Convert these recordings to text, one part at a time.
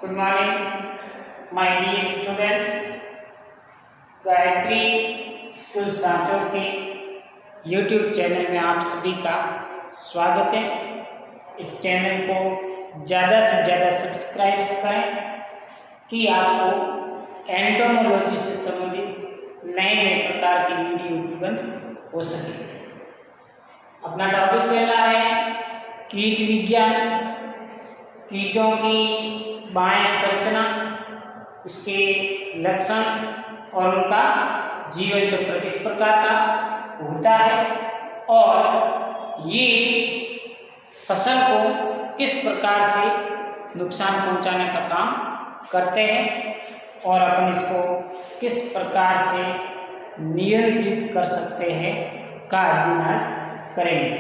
Good morning, my dear students. Gayatri school Sanchore के YouTube channel में आप सभी का स्वागत है। इस चैनल को ज़्यादा से ज़्यादा सब्सक्राइब करें कि आपको एंटोमोलॉजी से संबंधित नए नए प्रकार की वीडियो उपलब्ध हो सके। अपना टॉपिक चल रहा है कीट विज्ञान, कीटों की बाह्य संरचना, उसके लक्षण और उनका जीवन चक्र किस प्रकार का होता है और ये फसल को किस प्रकार से नुकसान पहुंचाने का काम करते हैं और अपन इसको किस प्रकार से नियंत्रित कर सकते हैं का अध्ययन आज करेंगे।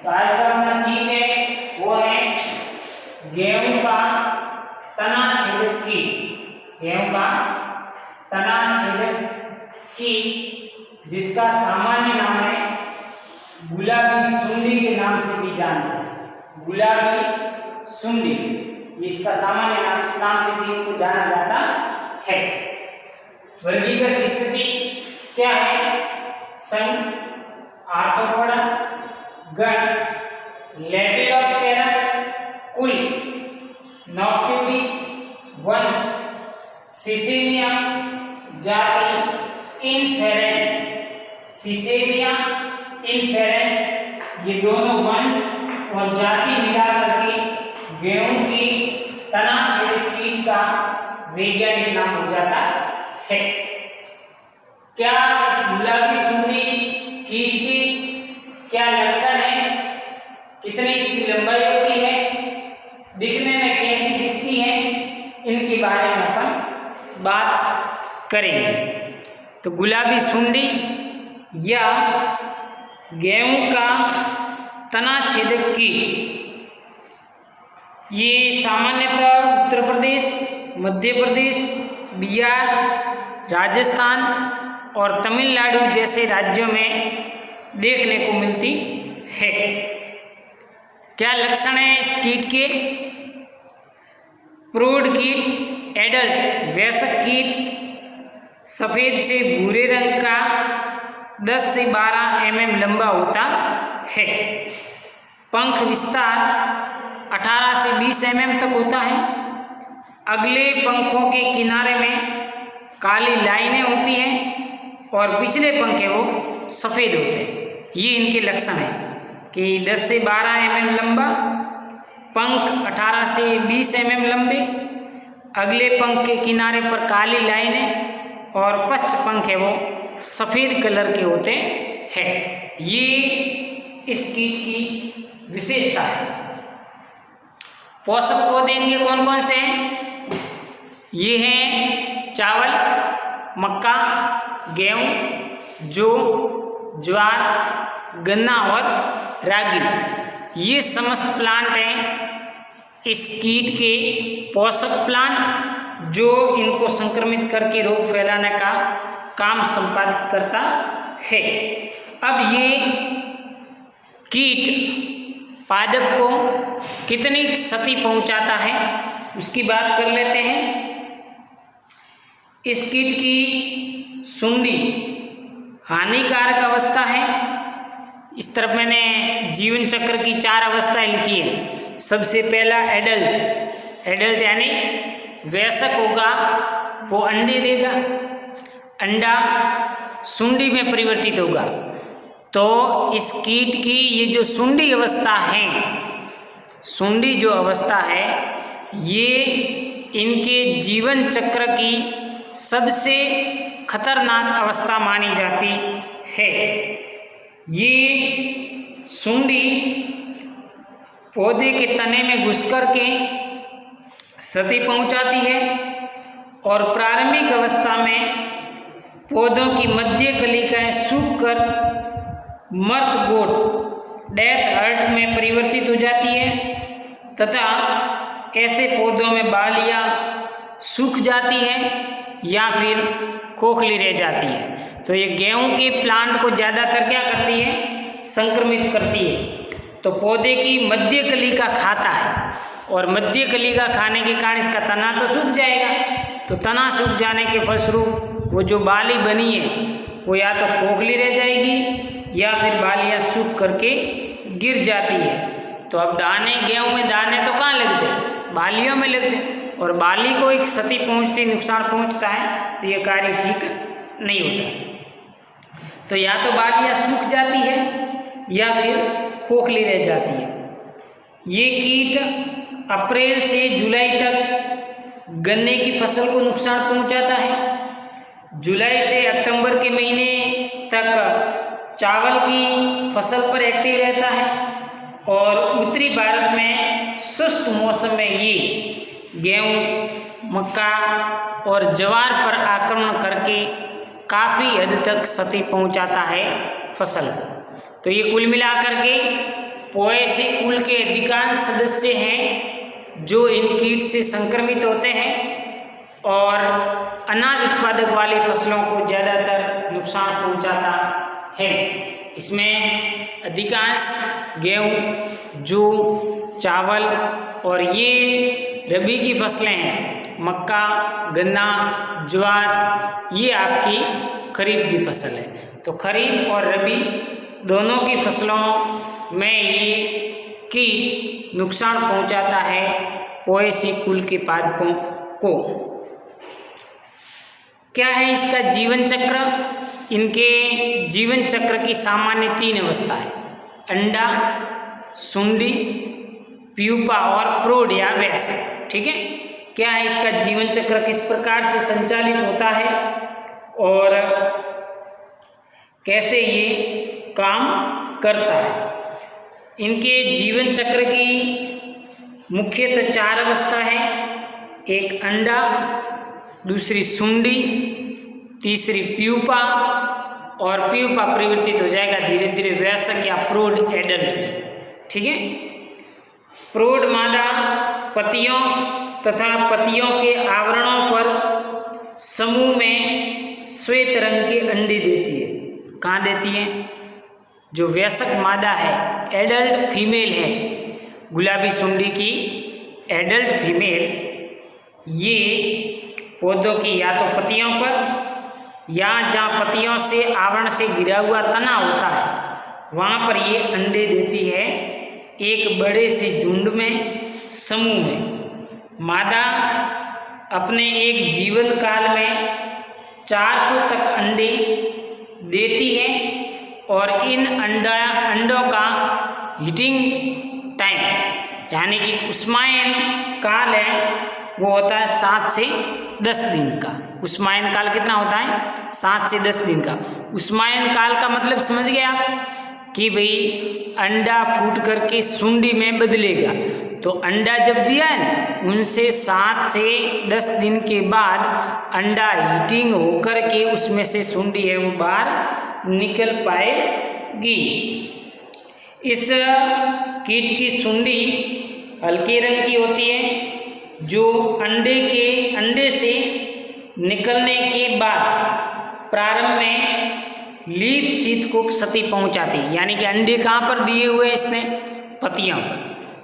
तो आज का अपना कीट है वो है गेहूं का तना छेदक कीट। गेहूं का तना छेदक कीट जिसका सामान्य नाम है गुलाबी सुंडी के नाम से भी जानते हैं। गुलाबी सुंडी, इसका सामान्य नाम, इस नाम से भी इनको जाना जाता है। वर्गीकृत स्थिति क्या है? संघ, आर्थ्रोपोडा, गण, लेपिडोप्टेरा, कुल, नॉक्टिडी, वंश, सिसिलिया, जाति इनफेरेंस। सिसिलिया, इनफेरेंस, ये दोनों वंश और जाति मिलाकर के गेहूं की तना छेदक कीट का वैज्ञानिक नाम हो जाता है। क्या इस गुलाबी सुंडी कीट के क्या लक्षण है, कितनी इसकी लंबाई होती है, दिखने में कैसी दिखती है, इनके बारे में अपन बात करेंगे। तो गुलाबी सुंडी या गेहूं का तना छेदक कीट ये सामान्यतः उत्तर प्रदेश, मध्य प्रदेश, बिहार, राजस्थान और तमिलनाडु जैसे राज्यों में देखने को मिलती है। क्या लक्षण है इस कीट के? प्रौढ़ कीट, एडल्ट वयस्क कीट, सफेद से भूरे रंग का 10 से 12 mm लंबा होता है। पंख विस्तार 18 से 20 mm तक होता है। अगले पंखों के किनारे में काली लाइनें होती हैं और पिछले पंख है वो सफ़ेद होते हैं। ये इनके लक्षण हैं कि 10 से 12 mm लंबा, पंख 18 से 20 mm लंबे, अगले पंख के किनारे पर काली लाइनें और पश्च पंख है वो सफ़ेद कलर के होते हैं। ये इस कीट की विशेषता है। पोषक को देंगे कौन कौन से हैं? ये हैं चावल, मक्का, गेहूँ, जौ, ज्वार, गन्ना और रागी। ये समस्त प्लांट हैं इस कीट के पोषक प्लांट जो इनको संक्रमित करके रोग फैलाने का काम संपादित करता है। अब ये कीट पादप को कितनी क्षति पहुंचाता है उसकी बात कर लेते हैं। इस कीट की सुंडी हानिकारक अवस्था है। इस तरफ मैंने जीवन चक्र की 4 अवस्थाएं लिखी है। सबसे पहला एडल्ट यानी वयस्क होगा, वो अंडे देगा, अंडा सुंडी में परिवर्तित होगा। तो इस कीट की ये जो सुंडी अवस्था है, सुंडी जो अवस्था है, ये इनके जीवन चक्र की सबसे खतरनाक अवस्था मानी जाती है। ये सुंडी पौधे के तने में घुस कर के क्षति पहुंचाती है और प्रारंभिक अवस्था में पौधों की मध्य कलिकाएं सूखकर मर्त गोट डेथ हर्ट में परिवर्तित हो जाती है तथा ऐसे पौधों में बालियां सूख जाती है या फिर खोखली रह जाती है। तो ये गेहूं के प्लांट को ज़्यादातर क्या करती है? संक्रमित करती है। तो पौधे की मध्य कलिका खाता है और मध्य कलिका खाने के कारण इसका तना तो सूख जाएगा। तो तना सूख जाने के फलस्वरूप वो जो बाली बनी है वो या तो खोखली रह जाएगी या फिर बालियाँ सूख करके गिर जाती है। तो अब दाने, गेहूँ में दाने तो कहाँ लगते हैं, बालियों में लगते हैं, और बाली को एक क्षति पहुँचती, नुकसान पहुँचता है, तो ये कार्य ठीक नहीं होता। तो या तो बालियाँ सूख जाती है या फिर खोखली रह जाती है। ये कीट अप्रैल से जुलाई तक गन्ने की फसल को नुकसान पहुंचाता है। जुलाई से अक्टूबर के महीने तक चावल की फसल पर एक्टिव रहता है, और उत्तरी भारत में शुष्क मौसम में ये गेहूँ, मक्का और ज्वार पर आक्रमण करके काफ़ी हद तक क्षति पहुंचाता है फसल। तो ये कुल मिलाकर के पोएसी कुल के अधिकांश सदस्य हैं जो इन कीट से संक्रमित होते हैं, और अनाज उत्पादक वाली फसलों को ज़्यादातर नुकसान पहुंचाता है। इसमें अधिकांश गेहूँ, जौ, चावल और ये रबी की फसलें हैं, मक्का, गन्ना, ज्वार, ये आपकी खरीफ की फसल है। तो खरीफ और रबी दोनों की फसलों में ये कीट नुकसान पहुंचाता है पोएसी कुल के पादपों को। क्या है इसका जीवन चक्र? इनके जीवन चक्र की सामान्य 3 अवस्था है: अंडा, सुंडी, प्यूपा और प्रौढ़ या वयस्क। ठीक है, क्या है इसका जीवन चक्र, किस प्रकार से संचालित होता है और कैसे ये काम करता है। इनके जीवन चक्र की मुख्यतः 4 अवस्था है: एक अंडा, दूसरी सुंडी, तीसरी प्यूपा, और प्यूपा परिवर्तित हो जाएगा धीरे धीरे वयस्क या प्रौढ़ एडल्ट में। ठीक है, प्रौढ़ मादा पतियों तथा पतियों के आवरणों पर समूह में श्वेत रंग के अंडे देती है। कहाँ देती है? जो वयस्क मादा है, एडल्ट फीमेल है, गुलाबी सुंडी की एडल्ट फीमेल, ये पौधों की या तो पत्तियों पर या जहाँ पत्तियों से आवरण से घिरा हुआ तना होता है वहाँ पर ये अंडे देती है, एक बड़े से झुंड में, समूह में। मादा अपने एक जीवन काल में 400 तक अंडे देती है, और इन अंडों का हीटिंग टाइम यानी कि उष्मायन काल है वो होता है 7 से 10 दिन का। उष्मायन काल कितना होता है? 7 से 10 दिन का। उष्मायन काल का मतलब समझ गए आप कि भाई अंडा फूट करके सुंडी में बदलेगा। तो अंडा जब दिया है ना, उनसे 7 से 10 दिन के बाद अंडा हीटिंग होकर के उसमें से सुंडी है वो बाहर निकल पाएगी। इस कीट की सुंडी हल्के रंग की होती है, जो अंडे से निकलने के बाद प्रारंभ में लीफ शीत को क्षति पहुंचाती है। यानी कि अंडे कहाँ पर दिए हुए हैं इसने? पत्तियों,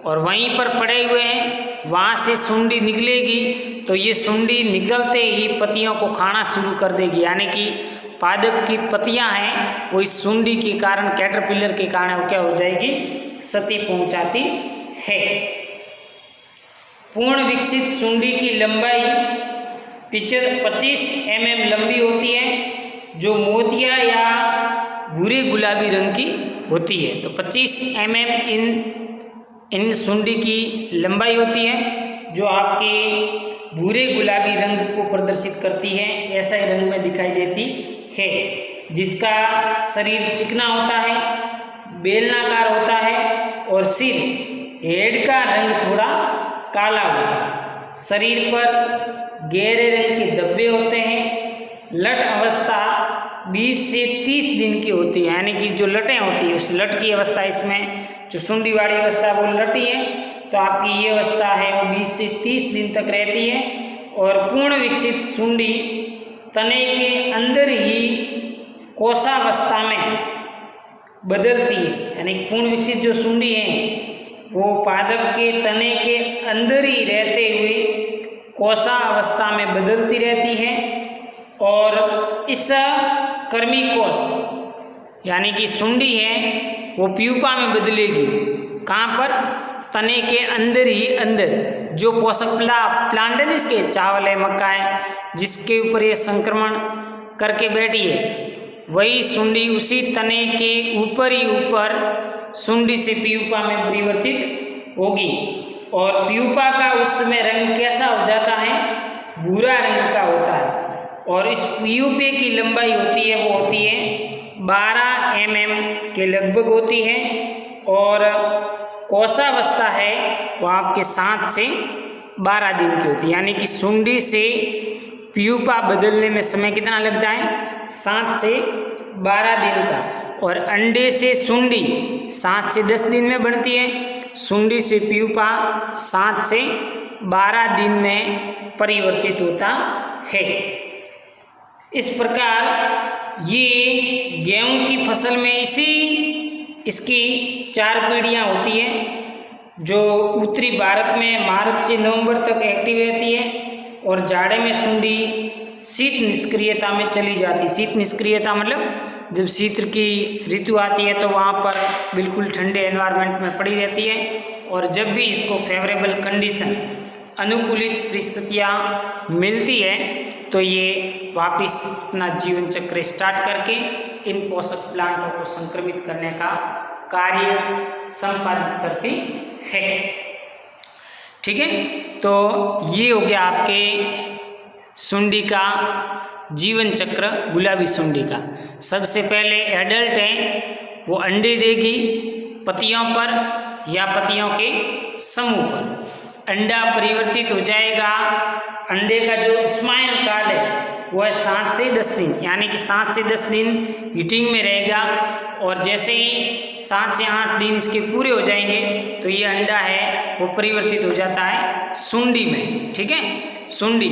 और वहीं पर पड़े हुए हैं, वहाँ से सुंडी निकलेगी तो ये सुंडी निकलते ही पत्तियों को खाना शुरू कर देगी। यानी कि पादप की पत्तियाँ हैं वो इस सुंडी के कारण, कैटरपिलर के कारण वो क्या हो जाएगी? क्षति पहुंचाती है। पूर्ण विकसित सुंडी की लंबाई 25 mm लंबी होती है, जो मोतिया या भूरे गुलाबी रंग की होती है। तो 25 mm इन सुंडी की लंबाई होती है, जो आपके भूरे गुलाबी रंग को प्रदर्शित करती है, ऐसा ही रंग में दिखाई देती है। जिसका शरीर चिकना होता है, बेलनाकार होता है, और सिर, हेड का रंग थोड़ा काला होता है। शरीर पर गहरे रंग के धब्बे होते हैं। लट अवस्था 20 से 30 दिन की होती है, यानी कि जो लटें होती है उस लट की अवस्था, इसमें जो सुंडी वाली अवस्था वो लटी है, तो आपकी ये अवस्था है वो 20 से 30 दिन तक रहती है। और पूर्ण विकसित सुंडी तने के अंदर ही कोशावस्था में बदलती है। यानी पूर्ण विकसित जो सुंडी है वो पादप के तने के अंदर ही रहते हुए कोसा अवस्था में बदलती रहती है और इस कर्मी कोश यानी कि सुंडी है वो प्यूपा में बदलेगी। कहाँ पर? तने के अंदर ही अंदर जो पोषक प्लांट है इसके चावल है, मक्का है, जिसके ऊपर ये संक्रमण करके बैठी है, वही सुंडी उसी तने के ऊपर ही ऊपर सुंडी से प्यूपा में परिवर्तित होगी और प्यूपा का उस समय रंग कैसा हो जाता है? भूरा रंग का होता है और इस प्यूपे की लंबाई होती है वो होती है 12 mm के लगभग होती है और कोशावस्था है वो आपके 7 से 12 दिन की होती है। यानी कि सुंडी से प्यूपा बदलने में समय कितना लगता है? 7 से 12 दिन का। और अंडे से सुंडी 7 से 10 दिन में बनती है, सुंडी से प्यूपा 7 से 12 दिन में परिवर्तित होता है। इस प्रकार ये गेहूं की फसल में इसकी 4 पीढ़ियाँ होती हैं जो उत्तरी भारत में मार्च से नवंबर तक एक्टिव रहती है और जाड़े में सुंडी शीत निष्क्रियता में चली जाती। शीत निष्क्रियता मतलब जब शीत की ऋतु आती है तो वहाँ पर बिल्कुल ठंडे एनवायरनमेंट में पड़ी रहती है और जब भी इसको फेवरेबल कंडीशन अनुकूलित परिस्थितियाँ मिलती है तो ये वापस अपना जीवन चक्र स्टार्ट करके इन पोषक प्लांटों को संक्रमित करने का कार्य संपादित करती है। ठीक है, तो ये हो गया आपके सुंडी का जीवन चक्र, गुलाबी सुंडी का। सबसे पहले एडल्ट है वो अंडे देगी पत्तियों पर या पत्तियों के समूह पर। अंडा परिवर्तित हो जाएगा, अंडे का जो स्माइल काल है वह 7 से 10 दिन यानी कि 7 से 10 दिन हीटिंग में रहेगा और जैसे ही 7 से 8 दिन इसके पूरे हो जाएंगे तो ये अंडा है वो परिवर्तित हो जाता है सुंडी में। ठीक है, सुंडी,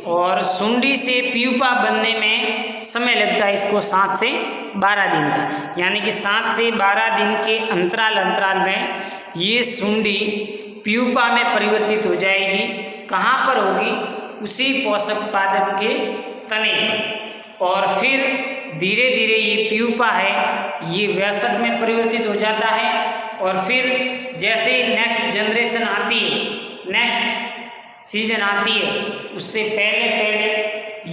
और सुंडी से प्यूपा बनने में समय लगता है इसको 7 से 12 दिन का। यानी कि 7 से 12 दिन के अंतराल में ये सुंडी प्यूपा में परिवर्तित हो जाएगी। कहाँ पर होगी? उसी पोषक पादप के तने पर और फिर धीरे धीरे ये प्यूपा है ये वयस्क में परिवर्तित हो जाता है और फिर जैसे नेक्स्ट जनरेशन आती है, नेक्स्ट सीजन आती है, उससे पहले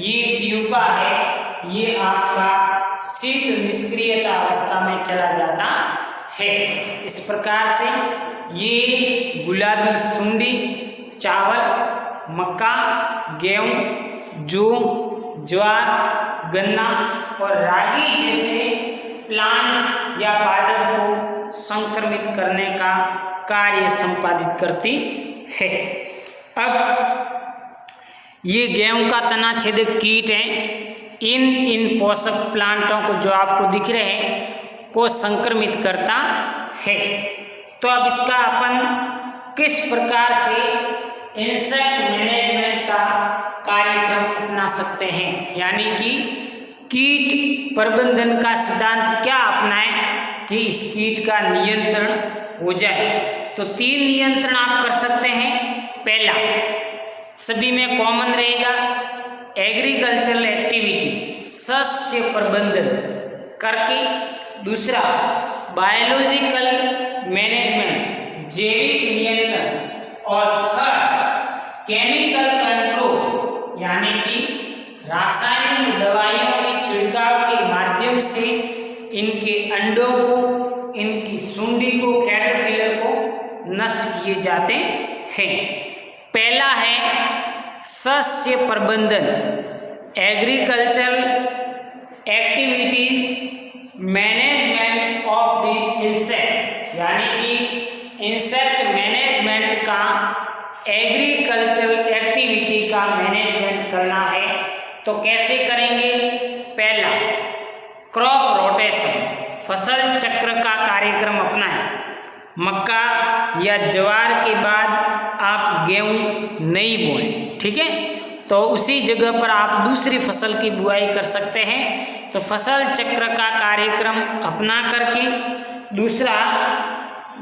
ये प्यूपा है ये आपका शीत निष्क्रियता अवस्था में चला जाता है। इस प्रकार से ये गुलाबी सुंडी चावल, मक्का, गेहूं, जौ, ज्वार, गन्ना और रागी जैसे प्लांट या पादप को संक्रमित करने का कार्य संपादित करती है। अब ये गेहूं का तना छेदक कीट है, इन पोषक प्लांटों को जो आपको दिख रहे हैं को संक्रमित करता है। तो अब इसका अपन किस प्रकार से इंसेक्ट मैनेजमेंट का कार्यक्रम अपना सकते हैं, यानी कि कीट प्रबंधन का सिद्धांत क्या अपनाएं कि इस कीट का नियंत्रण हो जाए। तो 3 नियंत्रण आप कर सकते हैं। पहला सभी में कॉमन रहेगा, एग्रीकल्चरल एक्टिविटी शस्य प्रबंधन करके। दूसरा बायोलॉजिकल मैनेजमेंट जैविक नियंत्रण और थर्ड केमिकल कंट्रोल यानी कि रासायनिक दवाइयों के छिड़काव के माध्यम से इनके अंडों को, इनकी सुंडी को, कैटरपिलर को नष्ट किए जाते हैं। पहला है शस्य प्रबंधन, agricultural activity management of the insect, यानी कि इंसेक्ट मैनेजमेंट का, एग्रीकल्चरल एक्टिविटी का मैनेजमेंट करना है। तो कैसे करेंगे? पहला क्रॉप रोटेशन, फसल चक्र का कार्यक्रम अपनाएं। मक्का या ज्वार के बाद आप गेहूं नहीं बोएं, ठीक है, तो उसी जगह पर आप दूसरी फसल की बुआई कर सकते हैं। तो फसल चक्र का कार्यक्रम अपना करके। दूसरा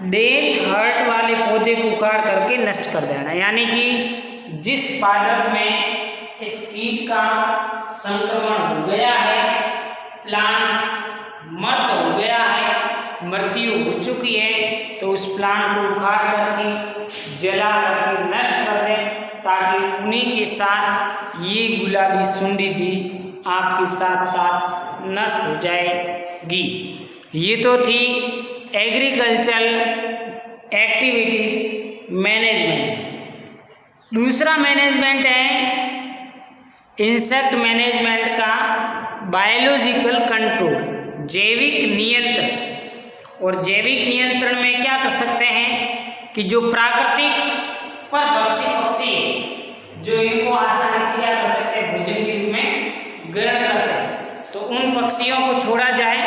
डेथ हर्ट वाले पौधे को उखाड़ करके नष्ट कर देना, यानी कि जिस पादप में इस कीट का संक्रमण हो गया है, प्लांट मृत हो गया है, मृत्यु हो चुकी है, तो उस प्लांट को उखाड़ करके जला करके नष्ट कर दें, ताकि उन्हीं के साथ ये गुलाबी सुंडी भी आपके साथ साथ नष्ट हो जाएगी। ये तो थी एग्रीकल्चरल एक्टिविटीज मैनेजमेंट। दूसरा मैनेजमेंट है इंसेक्ट मैनेजमेंट का बायोलॉजिकल कंट्रोल, जैविक नियंत्रण। और जैविक नियंत्रण में क्या कर सकते हैं कि जो प्राकृतिक परभक्षी पक्षी है, जो इनको आसानी से क्या कर सकते हैं, भोजन के रूप में ग्रहण करते हैं, तो उन पक्षियों को छोड़ा जाए।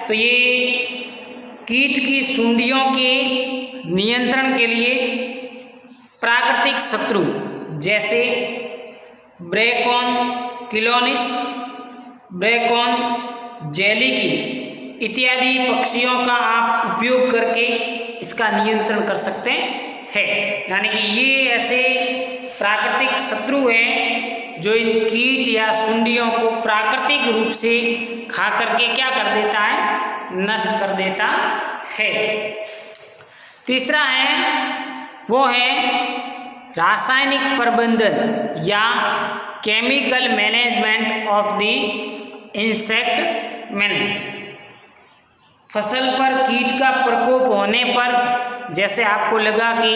तो ये कीट की सुंडियों के नियंत्रण के लिए प्राकृतिक शत्रु जैसे ब्रैकॉन क्लोनिस, ब्रैकॉन जेलिकी इत्यादि पक्षियों का आप उपयोग करके इसका नियंत्रण कर सकते हैं। यानी कि ये ऐसे प्राकृतिक शत्रु हैं जो इन कीट या सुंडियों को प्राकृतिक रूप से खा करके क्या कर देता है, नष्ट कर देता है। तीसरा है वो है रासायनिक प्रबंधन या chemical management of the insect menace. फसल पर कीट का प्रकोप होने पर, जैसे आपको लगा कि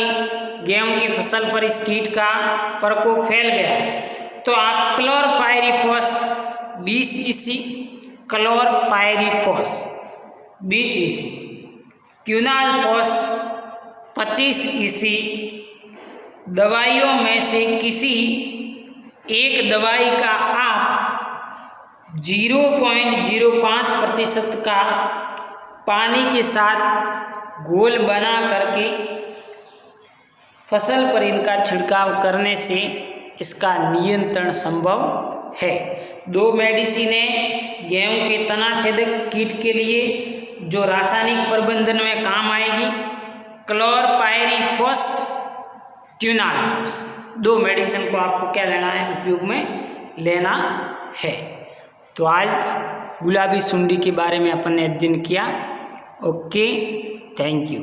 गेहूं की फसल पर इस कीट का प्रकोप फैल गया, तो आप chlorpyrifos 20 EC, chlorpyrifos 20 EC, quinalphos 25 EC दवाइयों में से किसी एक दवाई का आप 0.05% का पानी के साथ घोल बना करके फसल पर इनका छिड़काव करने से इसका नियंत्रण संभव है। 2 मेडिसिनें गेहूं के तना छेदक कीट के लिए जो रासायनिक प्रबंधन में काम आएगी, क्लोरपाइरीफॉस, क्विनालफॉस, 2 मेडिसिन को आपको क्या लेना है, उपयोग में लेना है। तो आज गुलाबी सुंडी के बारे में अपन ने अध्ययन किया। Okay, thank you.